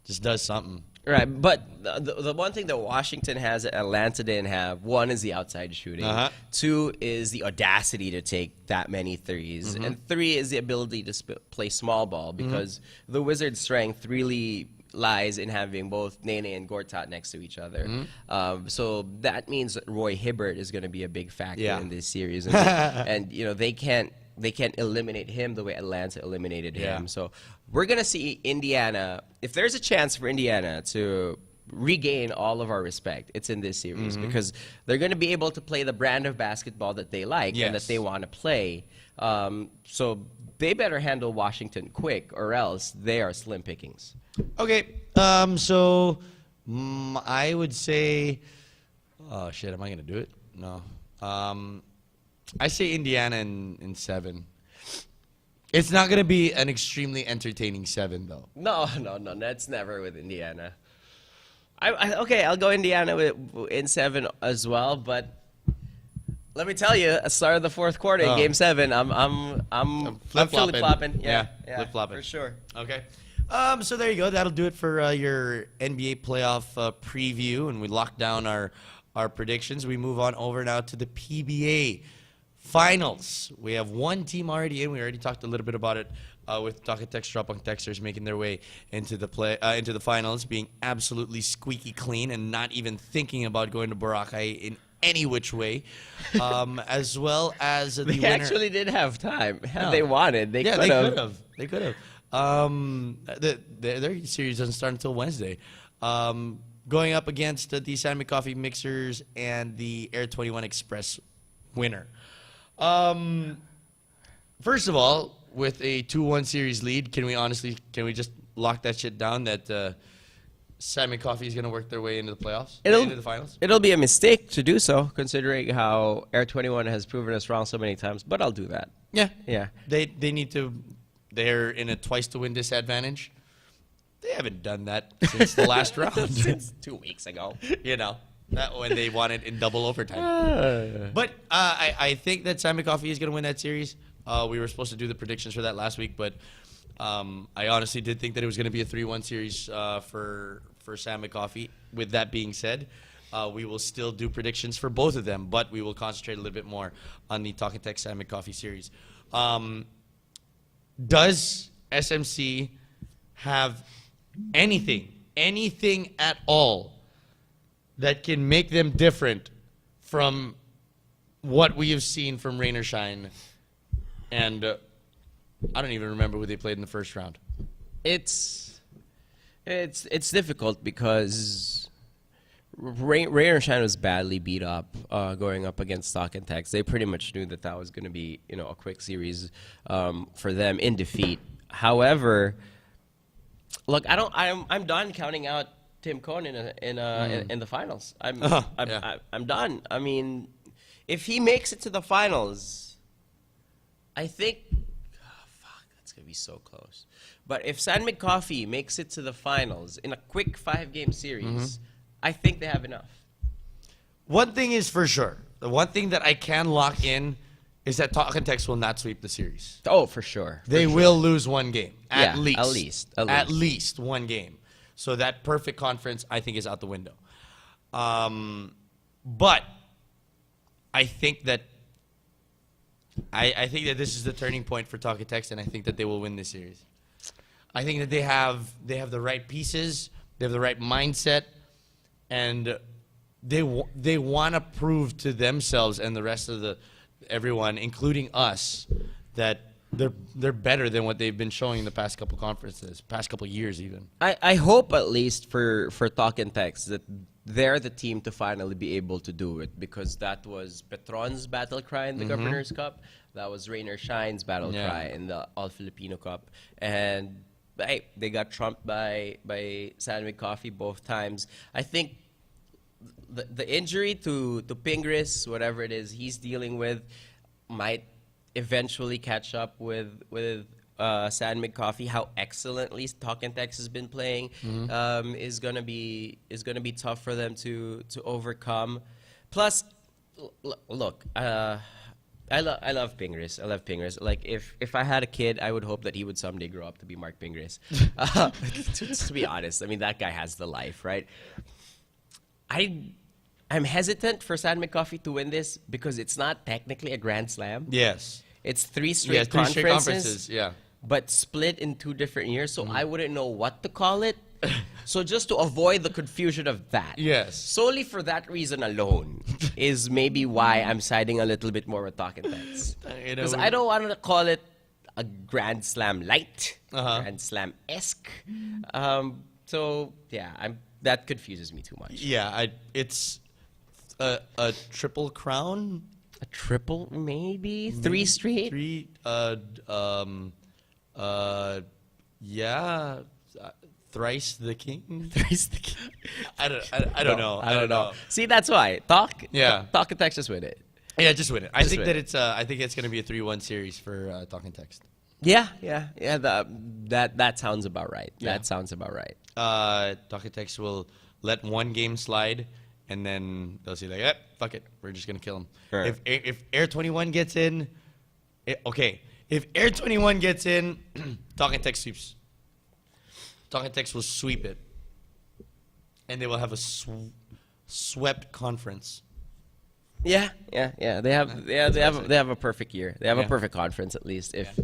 just does something. Right, but the one thing that Washington has that Atlanta didn't have, one is the outside shooting. Two is the audacity to take that many threes. And three is the ability to play small ball, because the Wizards' strength really lies in having both Nene and Gortat next to each other. So that means that Roy Hibbert is going to be a big factor in this series. And you know, they can't eliminate him the way Atlanta eliminated him. So we're going to see Indiana. If there's a chance for Indiana to regain all of our respect, it's in this series, because they're going to be able to play the brand of basketball that they like and that they want to play. So they better handle Washington quick, or else they are slim pickings. Okay, so I would say, oh shit, am I gonna do it? No. I say Indiana in 7. It's not gonna be an extremely entertaining 7 though. No, that's never with Indiana. Okay, I'll go Indiana in 7 as well, but let me tell you, at the start of the fourth quarter, in Game 7, I'm flip-flopping. Yeah, flip-flopping for sure. Okay. So there you go. That'll do it for your NBA playoff preview, and we lock down our predictions. We move on over now to the PBA finals. We have one team already in. We already talked a little bit about it with Talkatex Dropang Texters making their way into the finals, being absolutely squeaky clean and not even thinking about going to Boracay in any which way, as well as the winner. They actually did have time. Had they wanted, they could have. They could have. Their series doesn't start until Wednesday. Going up against the San Coffee Mixers and the Air 21 Express winner. First of all, with a 2-1 series lead, can we just lock that shit down that San Coffee is going to work their way into the playoffs, into the finals? It'll be a mistake to do so, considering how Air 21 has proven us wrong so many times, but I'll do that. Yeah. They need to. They're in a twice-to-win disadvantage. They haven't done that since the last round. Since 2 weeks ago. You know, that when they won it in double overtime. But I think that San Coffee is going to win that series. We were supposed to do the predictions for that last week, but I honestly did think that it was going to be a 3-1 series for San Coffee. With that being said, we will still do predictions for both of them, but we will concentrate a little bit more on the Talkatex San Coffee series. Does SMC have anything at all that can make them different from what we have seen from Rain or Shine? And I don't even remember who they played in the first round. It's difficult because Rain or Shine was badly beat up going up against Stock and Tex. They pretty much knew that was going to be a quick series for them in defeat. However, Look, I don't. I'm done counting out Tim Cohn in the finals. I'm done. I mean, if he makes it to the finals, I think. Oh, fuck, that's gonna be so close. But if San McCoffey makes it to the finals in a quick 5-game series, I think they have enough. One thing is for sure. The one thing that I can lock in is that Talk and Text will not sweep the series. Oh, for sure. They will lose one game. At least. At At least one game. So that perfect conference, I think, is out the window. But I think that I think that this is the turning point for Talk and Text, and I think that they will win this series. I think that they have the right pieces, they have the right mindset, and they want to prove to themselves and the rest of everyone, including us, that they're better than what they've been showing in the past couple conferences, past couple years even. I hope at least for Talk and Text that they're the team to finally be able to do it, because that was Petron's battle cry in the Governor's Cup. That was Rainer Shine's battle cry in the All-Filipino Cup. And hey, they got trumped by San McCoffey both times. I think the injury to Pingris, whatever it is he's dealing with, might eventually catch up with San McCoffey. How excellently Talk and Text has been playing is gonna be tough for them to overcome. Plus, look, I love Pingris. I love Pingris. Like if I had a kid, I would hope that he would someday grow up to be Mark Pingris. To be honest, I mean that guy has the life, right? I'm hesitant for San McCoffey to win this because it's not technically a Grand Slam. Yes. It's three straight conferences. Yeah. But split in 2 different years, so I wouldn't know what to call it. So just to avoid the confusion of that, Yes. solely for that reason alone, is maybe why I'm siding a little bit more with Talk and Text. Because I don't want to call it a Grand Slam light, Grand Slam-esque. So yeah, that confuses me too much. Yeah, it's a triple crown. A triple, maybe 3 straight. 3. Yeah. Thrice the king. Thrice the king. I don't know. I don't know. See, that's why Talk and Text just win it. Yeah, just win it. I think win that it. I think it's gonna be a 3-1 series for Talk and Text. Yeah. That sounds about right. Yeah. That sounds about right. Talk and Text will let one game slide, and then they'll say like, fuck it, we're just gonna kill them. Sure. If Air 21 gets in, okay. If Air 21 gets in, Talk and Text sweeps. Talk and Text will sweep it, and they will have a swept conference. Yeah. They have a perfect year. They have a perfect conference at least if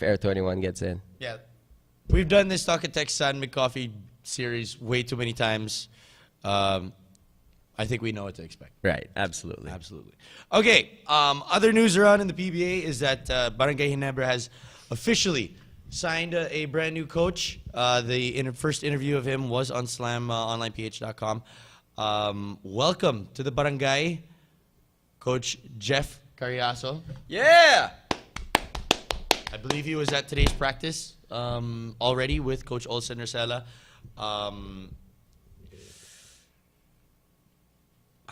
Air 21 gets in. Yeah, we've done this Talk and Text San McCoffey series way too many times. I think we know what to expect. Right. Absolutely. Okay. Other news around in the PBA is that Barangay Ginebra has officially signed a brand new coach. The first interview of him was on slamonlineph.com. Welcome to the Barangay, Coach Jeff Carriazo. Yeah. I believe he was at today's practice already with Coach Olsen Rosella. I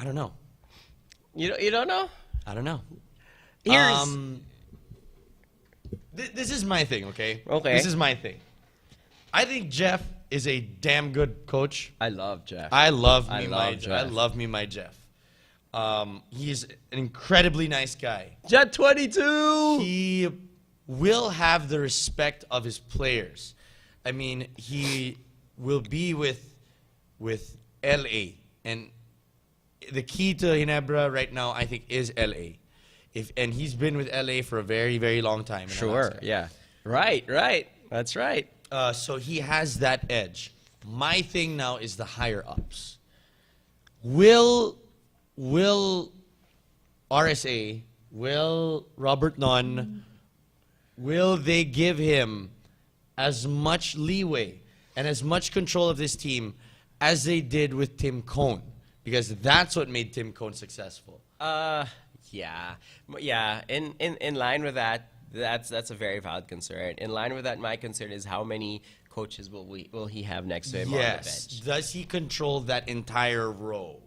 don't know. You don't know? I don't know. Here's This is my thing, okay? Okay. This is my thing. I think Jeff is a damn good coach. I love Jeff. I love me my Jeff. He's an incredibly nice guy. Jet 22. He will have the respect of his players. I mean, he will be with LA, and the key to Ginebra right now, I think, is LA. And he's been with LA for a very, very long time. Sure, yeah. Right. That's right. So he has that edge. My thing now is the higher ups. Will RSA, will Robert Nunn, will they give him as much leeway and as much control of this team as they did with Tim Cohn? Because that's what made Tim Cohn successful. Yeah. In line with that, that's a very valid concern. In line with that, my concern is how many coaches will he have next to him on the Yes. bench? Does he control that entire row?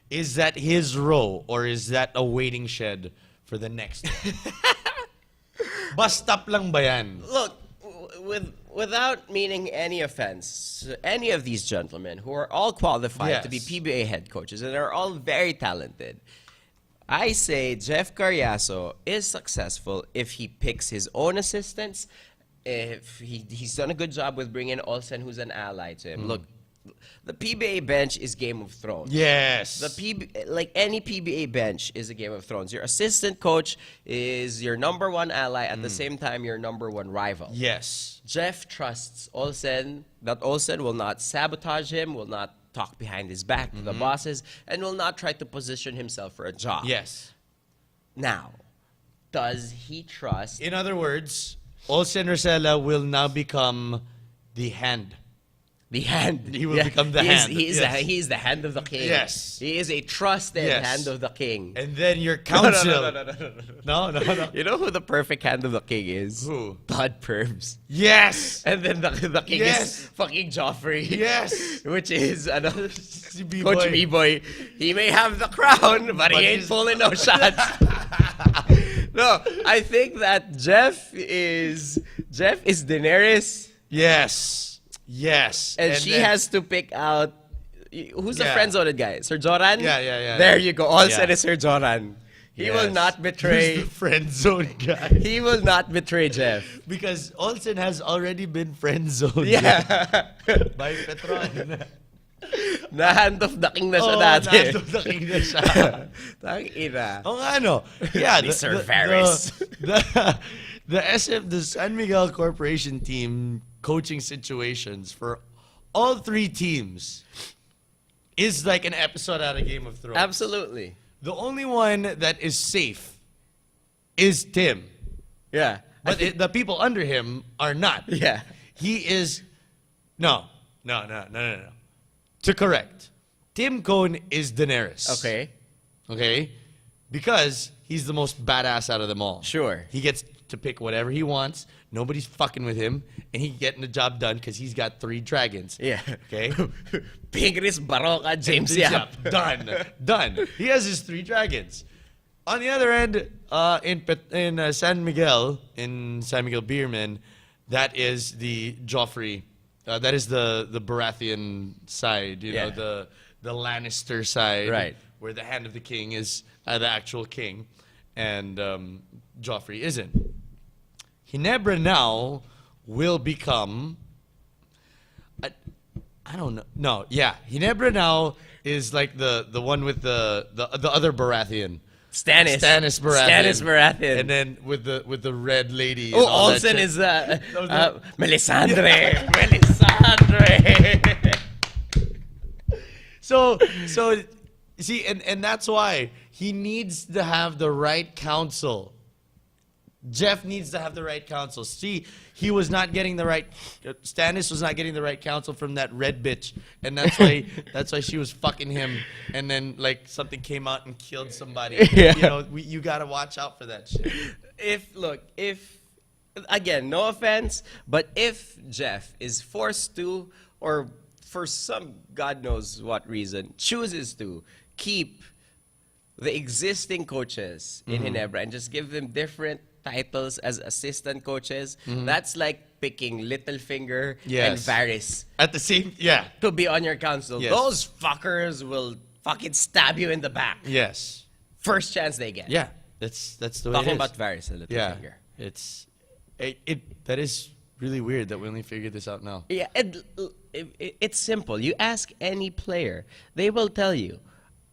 Is that his row or is that a waiting shed for the next one? Bus stop lang ba yan? Look, without meaning any offense, any of these gentlemen who are all qualified to be Yes. PBA head coaches and are all very talented, I say Jeff Carriazo is successful if he picks his own assistants, if he's done a good job with bringing Olsen, who's an ally to him. Look, the PBA bench is Game of Thrones. Yes. Like any PBA bench is a Game of Thrones. Your assistant coach is your number one ally, at the same time your number one rival. Yes. Jeff trusts Olsen, that Olsen will not sabotage him, will not talk behind his back to the bosses, and will not try to position himself for a job. Yes. Now, does he trust... In other words, Olsen Rosella will now become the hand. The hand. He will become the hand. He is the hand of the king. Yes. He is a trusted Yes. hand of the king. And then your council. No. You know who the perfect hand of the king is? Who? Todd Pervs. Yes. And then the king Yes. is fucking Joffrey. Yes. Which is B-boy. Coach B-boy. He may have the crown, but he ain't he's- pulling no shots. No, I think that Jeff is Daenerys. Yes. And she then- has to pick out who's the Yeah. friend-zoned guy? Sir Joran? Yeah. There you go. All Yeah. said is Sir Joran. He will Yes. not betray. Who's the friend zone guy? He will not betray Jeff. Because Olsen has already been friend zoned. Yeah. By Petron. Na hand of the king na siya Oh, dati. nandun na siya. Tangina. Oh, ano? Yeah, Ni Sir Varys. The San Miguel Corporation team coaching situations for all three teams is like an episode out of Game of Thrones. Absolutely. The only one that is safe is Tim. Yeah. But the people under him are not. Yeah. He is... No. To correct. Tim Cohn is Daenerys. Okay? Because he's the most badass out of them all. Sure. He gets to pick whatever he wants. Nobody's fucking with him. And he's getting the job done because he's got 3 dragons. Yeah. Okay? Pigris, Baroka, James Yap. Done. He has his 3 dragons. On the other end, in San Miguel Beerman, that is the Joffrey. That is the Baratheon side. You know, the Lannister side. Right. Where the hand of the king is the actual king. And Joffrey isn't. Ginebra now will become... I don't know. No, yeah. Ginebra now is like the one with the other Baratheon. Stannis Baratheon. Stannis Baratheon. And then with the red lady. and Oh, all that Olsen shit. is Melisandre. Melisandre. So see, and that's why he needs to have the right counsel. Jeff needs to have the right counsel. See, he was not getting the right. Stannis was not getting the right counsel from that red bitch, and that's why she was fucking him. And then like something came out and killed somebody. Yeah. You know, you gotta watch out for that shit. If again, no offense, but if Jeff is forced to, or for some God knows what reason, chooses to keep the existing coaches in Ginebra and just give them different titles as assistant coaches, that's like picking Littlefinger and Yes. Varys At the same, yeah, to be on your council. Yes. Those fuckers will fucking stab you in the back. yes, First chance they get. yeah. That's the way Talking it is. about Varys and Yeah, Littlefinger. that is really weird that we only figured this out now. Yeah, it's simple. You ask any player, they will tell you,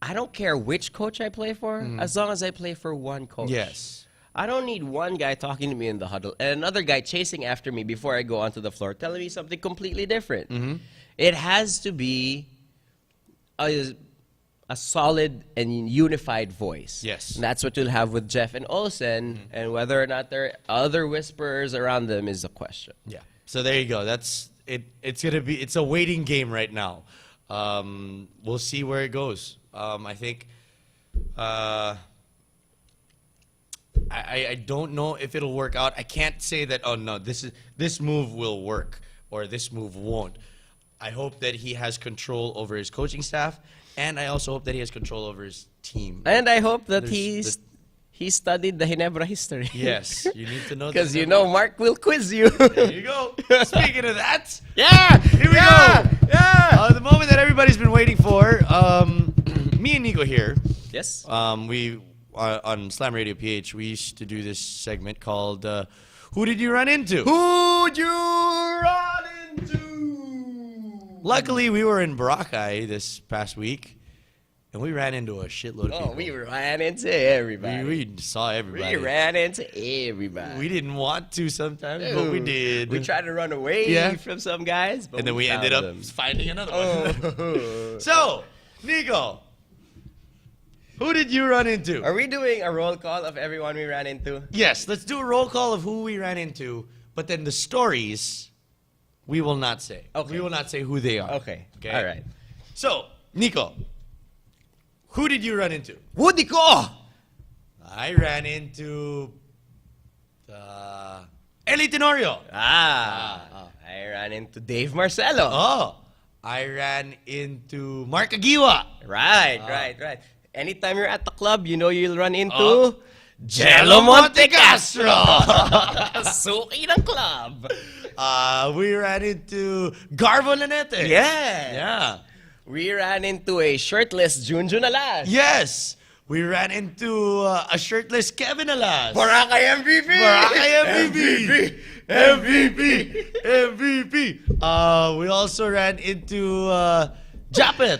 I don't care which coach I play for, as long as I play for one coach. Yes. I don't need one guy talking to me in the huddle and another guy chasing after me before I go onto the floor telling me something completely different. It has to be a solid and unified voice. Yes. And that's what you'll have with Jeff and Olsen, and whether or not there are other whisperers around them is a question. Yeah. So there you go. That's it. It's a waiting game right now. We'll see where it goes. I think. I don't know if it'll work out. I can't say that. Oh no, this move will work, or this move won't. I hope that he has control over his coaching staff, and I also hope that he has control over his team. And I hope that There's- he studied the Ginebra history. Yes, you need to know that. Because you know Mark will quiz you. There you go. Speaking of that, Yeah! here we yeah, go. Yeah! The moment that everybody's been waiting for. Me and Nikko here. Yes. We on Slam Radio PH, we used to do this segment called "Who Did You Run Into?" Who'd you run into? Luckily, we were in Boracay this past week, and we ran into a shitload of Oh, people. we ran into everybody. We saw everybody. We ran into everybody. We didn't want to sometimes, but we did. We tried to run away from some guys, but and then we found ended up them. finding another one. Oh. So, Nikko, who did you run into? Are we doing a roll call of everyone we ran into? Yes, let's do a roll call of who we ran into, but then the stories we will not say. Okay. We will not say who they are. Okay. Okay. All right. So, Nikko, who did you run into? Woody ko! I ran into Eli Tenorio. I ran into Dave Marcelo. Oh, I ran into Mark Agiwa. Right. Anytime you're at the club, you know you'll run into Oh. Jello Montecastro. Suki ng club. We ran into Garvo Lanete. Yeah. Yeah. We ran into a shirtless Junjun Alas. Yes. We ran into a shirtless Kevin Alas. Boracay MVP. Boracay MVP. We also ran into Japet.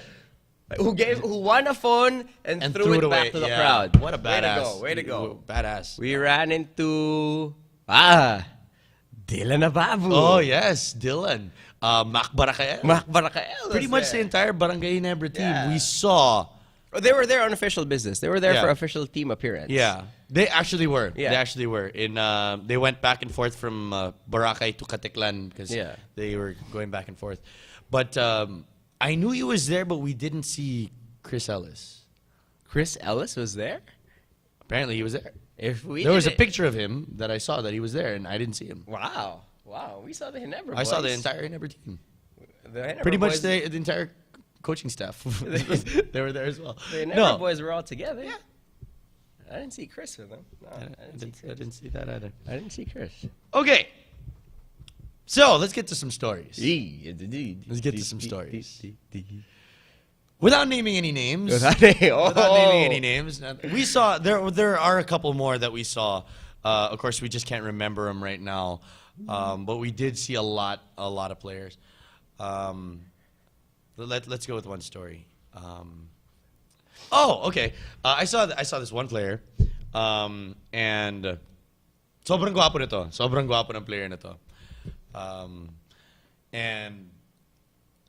Who won a phone and threw it back to the crowd. What a badass. Way to go. Badass. We ran into Dylan Ababu. Oh, yes. Dylan. Mac Barakael. Mac Barakael. Pretty much the entire Barangay Ginebra team. Yeah. We saw. Oh, they were there on official business. They were there Yeah. for official team appearance. Yeah. They actually were. Yeah. They actually were. They went back and forth from Boracay to Caticlan because Yeah. they were going back and forth. But I knew he was there, but we didn't see Chris Ellis. Chris Ellis was there? Apparently, he was there. If we There was a didn't- picture of him that I saw that he was there, and I didn't see him. Wow. We saw the Ginebra boys. I saw the entire Ginebra team. The Ginebra Pretty much boys, the entire coaching staff. They were there as well. The Ginebra No, boys were all together. Yeah. I didn't see Chris with them. No, I didn't see that either. I didn't see Chris. Okay. So let's get to some stories. Let's get to some stories. Without naming any names. Without Without naming any names. We saw there are a couple more that we saw. Of course, we just can't remember them right now. But we did see a lot of players. Let's go with one story. Okay. I saw this one player, and sobrang gwapo nito. Sobrang gwapo ng player nito. And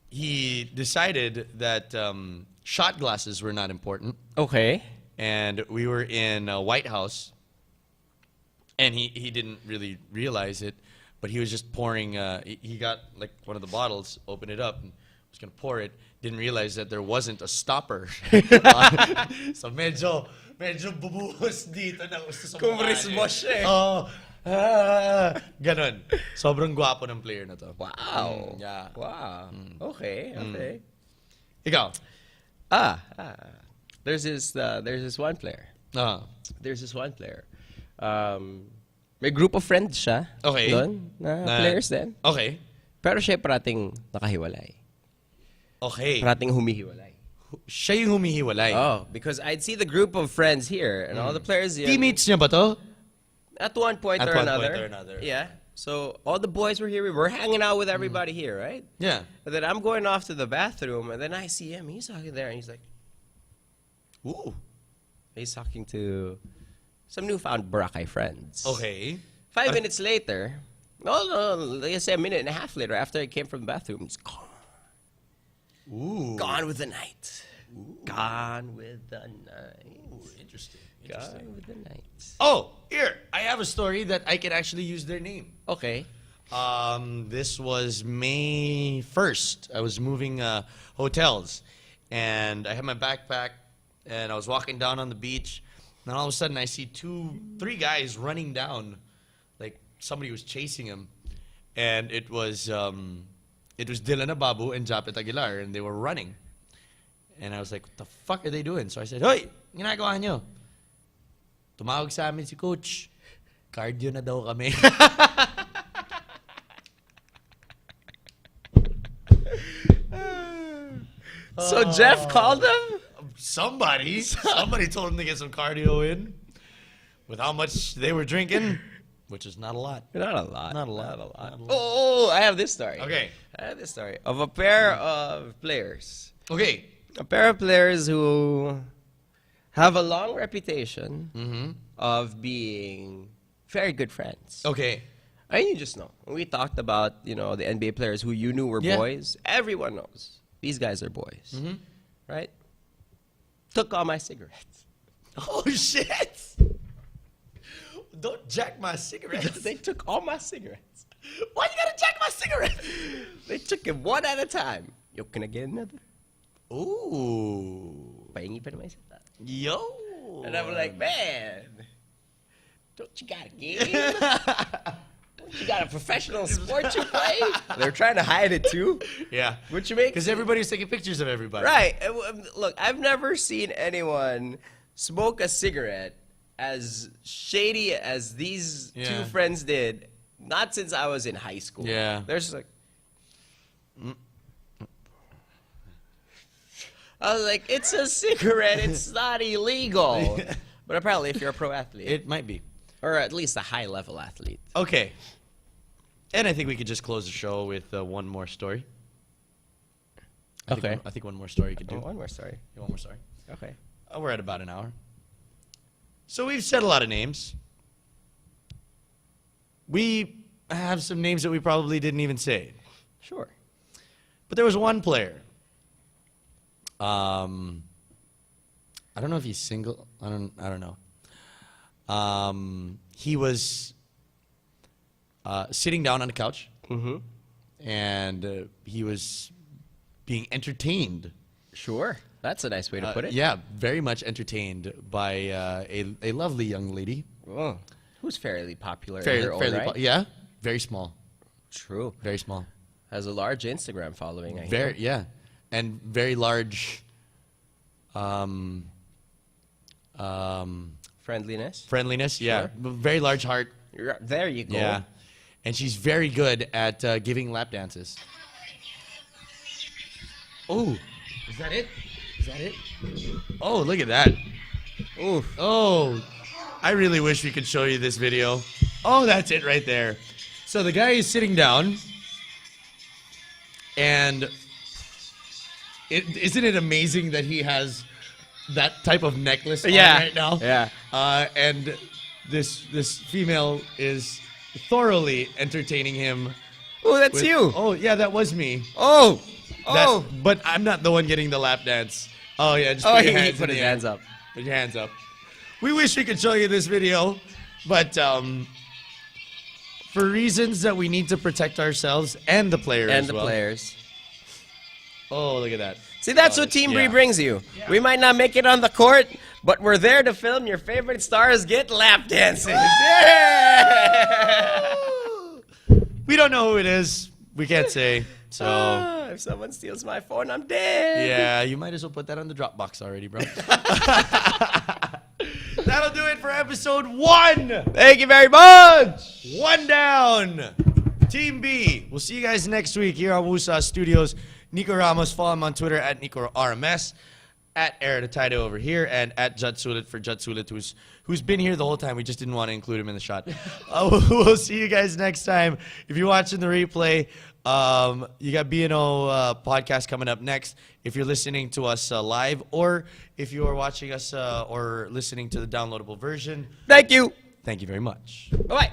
he decided that shot glasses were not important. Okay. And we were in a White House, and he didn't really realize it, but he was just pouring. He got like one of the bottles, opened it up, and was gonna pour it. Didn't realize that there wasn't a stopper. So medyo bubuhos dito na gusto sa mukha niya. siya eh. Oh, ganon. Sobrang gwapo ng player na to. Wow. Yeah. Wow. Okay. Ikaw. There's this one player. There's this one player. May group of friends siya. Okay. Doon, na players din. Okay. Pero siya parating nakahiwalay. Okay. Parating humihiwalay. Siya yung humihiwalay. Oh, because I'd see the group of friends here and all the players here. Teammates niya ba to? At one point At or one another. point or another. Yeah. So all the boys were here. We were hanging out with everybody here, right? Yeah. And then I'm going off to the bathroom, and then I see him. He's talking there, and he's like, Ooh. he's talking to some newfound Boracay friends. Okay. 5 minutes later, like I say, a minute and a half later, after I came from the bathroom, he's gone. Ooh. Gone with the night. Gone with the night. Ooh, interesting. Gone with the night. Oh, here. I have a story that I can actually use their name. Okay. This was May 1st. I was moving hotels, and I had my backpack, and I was walking down on the beach. And then all of a sudden, I see 3 guys running down, like somebody was chasing him. and it was Dylan Ababu and Japet Aguilar, and they were running. And I was like, what the fuck are they doing? So I said, Hoy, ginagawa nyo? Tumawag sa amin si coach. Cardio na daw kami. So Jeff called them? Somebody told him to get some cardio in. With how much they were drinking, which is not a lot. Not a lot. Not a lot. Not a lot. Not a lot. Oh, I have this story. Okay. I have this story of a pair of players. Okay. A pair of players who have a long reputation of being very good friends. Okay. And you just know. We talked about, the NBA players who you knew were boys. Everyone knows. These guys are boys. Right? Took all my cigarettes. Oh, shit. Don't jack my cigarettes. They took all my cigarettes. Why you gotta jack my cigarettes? They took it one at a time. Yo, can I get another? Ooh. Pahingi pa naman isa. Yo. And I'm like, man, don't you got a game? Don't you got a professional sport you play? They're trying to hide it too. Yeah. Which makes Because everybody's taking pictures of everybody. right. Look, I've never seen anyone smoke a cigarette as shady as these two friends did. Not since I was in high school. Yeah. They're just like. I was like, it's a cigarette. It's not illegal. But apparently, if you're a pro athlete, It might be. or at least a high-level athlete. Okay. And I think we could just close the show with one more story. I think one more story you could do. Oh, one more story. One more story. Okay. We're at about an hour. So we've said a lot of names. We have some names that we probably didn't even say. Sure. But there was one player. I don't know if he's single. I don't know. He was sitting down on the couch, and he was being entertained. Sure. That's a nice way to put it. Yeah, very much entertained by a lovely young lady. Oh. Who's fairly popular in her own right? Yeah, very small. True. Very small. Has a large Instagram following, I Very, hear. yeah, and very large. Friendliness. Friendliness, yeah, Sure. very large heart. There you go. Yeah, and she's very good at giving lap dances. Oh, is that it? Is that it? Oh, look at that. Oof. Oh, I really wish we could show you this video. Oh, that's it right there. So the guy is sitting down, and isn't it amazing that he has that type of necklace on right now? Yeah. And this female is thoroughly entertaining him. Oh, that's you. Oh, yeah, that was me. Oh. But I'm not the one getting the lap dance. Oh, yeah, just Oh, put your he hands put in his the air. hands up. Put your hands up. We wish we could show you this video, but for reasons that we need to protect ourselves and the players And as the well. players. Oh, look at that. See, that's Oh, what Team yeah. Bree brings you. We might not make it on the court, but we're there to film your favorite stars get lap dances. Yeah! We don't know who it is. We can't say. So, If someone steals my phone, I'm dead. yeah, you might as well put that on the Dropbox already, bro. That'll do it for episode 1. Thank you very much. 1 down. Team B. We'll see you guys next week here on Wusa Studios. Nikko Ramos. Follow him on Twitter at Nikko RMS, at Atayde over here, and at Judd Sulit for Judd Sulit, who's been here the whole time. We just didn't want to include him in the shot. We'll see you guys next time. If you're watching the replay, you got B&O podcast coming up next. If you're listening to us live, or if you are watching us or listening to the downloadable version, Thank you. thank you very much. Bye-bye.